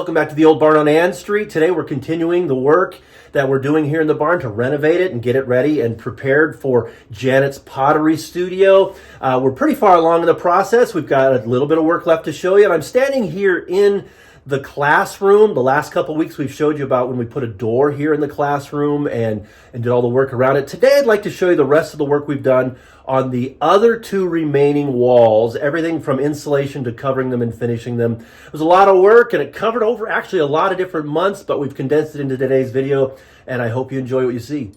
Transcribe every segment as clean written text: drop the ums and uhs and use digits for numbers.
Welcome back to the old barn on Ann Street. Today we're continuing the work that we're doing here in the barn to renovate it and get it ready and prepared for Janet's pottery studio. We're pretty far along in the process. We've got a little bit of work left to show you. And I'm standing here in the classroom. The last couple of weeks we've showed you about when we put a door here in the classroom and did all the work around it. Today I'd like to show you the rest of the work we've done on the other two remaining walls, everything from insulation to covering them and finishing them. It was a lot of work and it covered over actually a lot of different months, but we've condensed it into today's video and I hope you enjoy what you see.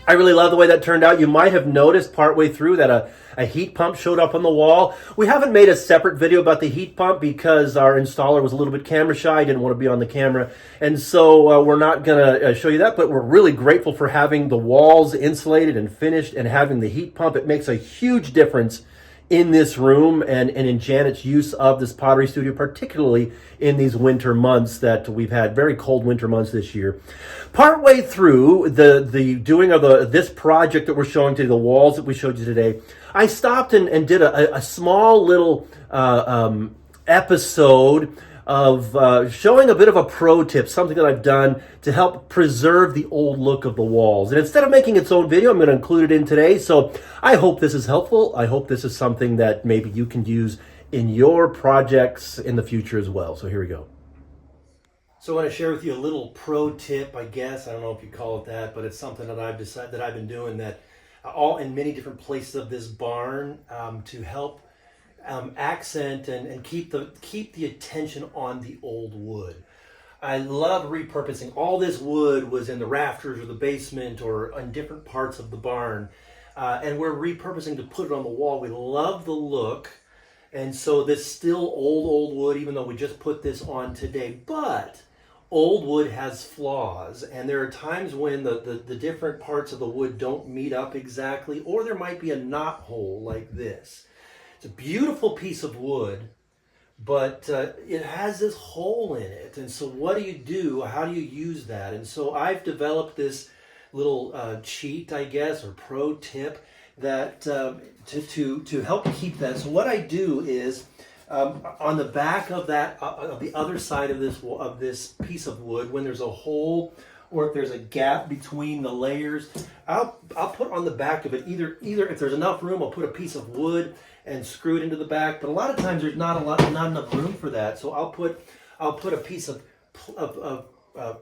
I really love the way that turned out. You might have noticed partway through that a heat pump showed up on the wall. We haven't made a separate video about the heat pump because our installer was a little bit camera shy, didn't want to be on the camera. And so we're not going to show you that, but we're really grateful for having the walls insulated and finished and having the heat pump. It makes a huge difference in this room and in Janet's use of this pottery studio, particularly in these winter months that we've had, very cold winter months this year. Partway through the doing of this project that we're showing today, the walls that we showed you today, I stopped and did a small little episode of showing a bit of a pro tip, something that I've done to help preserve the old look of the walls. And instead of making its own video, I'm going to include it in today. So I hope this is helpful. I hope this is something that maybe you can use in your projects in the future as well. So here we go. So I want to share with you a little pro tip, I guess. I don't know if you call it that, but it's something that I've decided that I've been doing that all in many different places of this barn to help accent and keep the attention on the old wood. I love repurposing. All this wood was in the rafters or the basement or in different parts of the barn, and we're repurposing to put it on the wall. We love the look, and so this still old wood, even though we just put this on today, but old wood has flaws, and there are times when the different parts of the wood don't meet up exactly, or there might be a knot hole like this. It's a beautiful piece of wood, but it has this hole in it. And so what do you do? How do you use that? And so I've developed this little cheat, I guess, or pro tip that to help keep that. So what I do is On the back of that, the other side of this piece of wood, when there's a hole or if there's a gap between the layers, I'll put on the back of it either if there's enough room, I'll put a piece of wood and screw it into the back. But a lot of times there's not enough room for that, so I'll put a piece of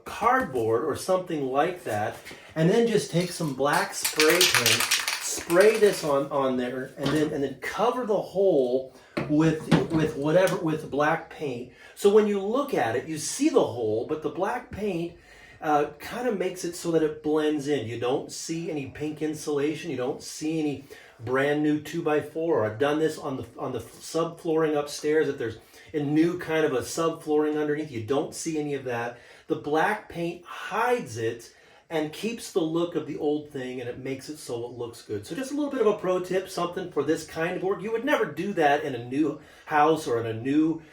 cardboard or something like that, and then just take some black spray paint, spray this on there, and then cover the hole with black paint. So when you look at it, you see the hole, but the black paint kind of makes it so that it blends in. You don't see any pink insulation. You don't see any brand new 2x4. I've done this on the subflooring upstairs. If there's a new kind of a subflooring underneath, you don't see any of that. The black paint hides it and keeps the look of the old thing, and it makes it so it looks good. So just a little bit of a pro tip, something for this kind of work. You would never do that in a new house or in a new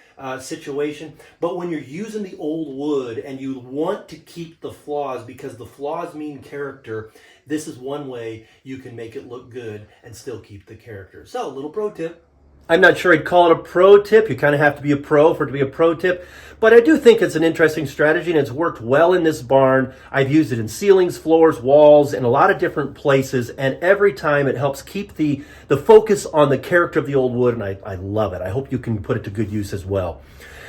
situation, but when you're using the old wood and you want to keep the flaws because the flaws mean character, this is one way you can make it look good and still keep the character. So a little pro tip. I'm not sure I'd call it a pro tip. You kind of have to be a pro for it to be a pro tip. But I do think it's an interesting strategy, and it's worked well in this barn. I've used it in ceilings, floors, walls, in a lot of different places. And every time it helps keep the focus on the character of the old wood, and I love it. I hope you can put it to good use as well.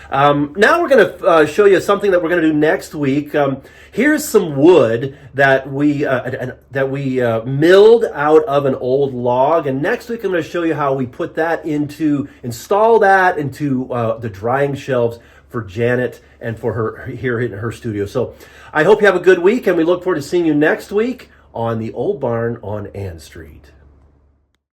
Now we're going to show you something that we're going to do next week. Here's some wood that we milled out of an old log, and next week I'm going to show you how we put that install that into the drying shelves for Janet and for her here in her studio. So I hope you have a good week, and we look forward to seeing you next week on the Old Barn on Ann Street.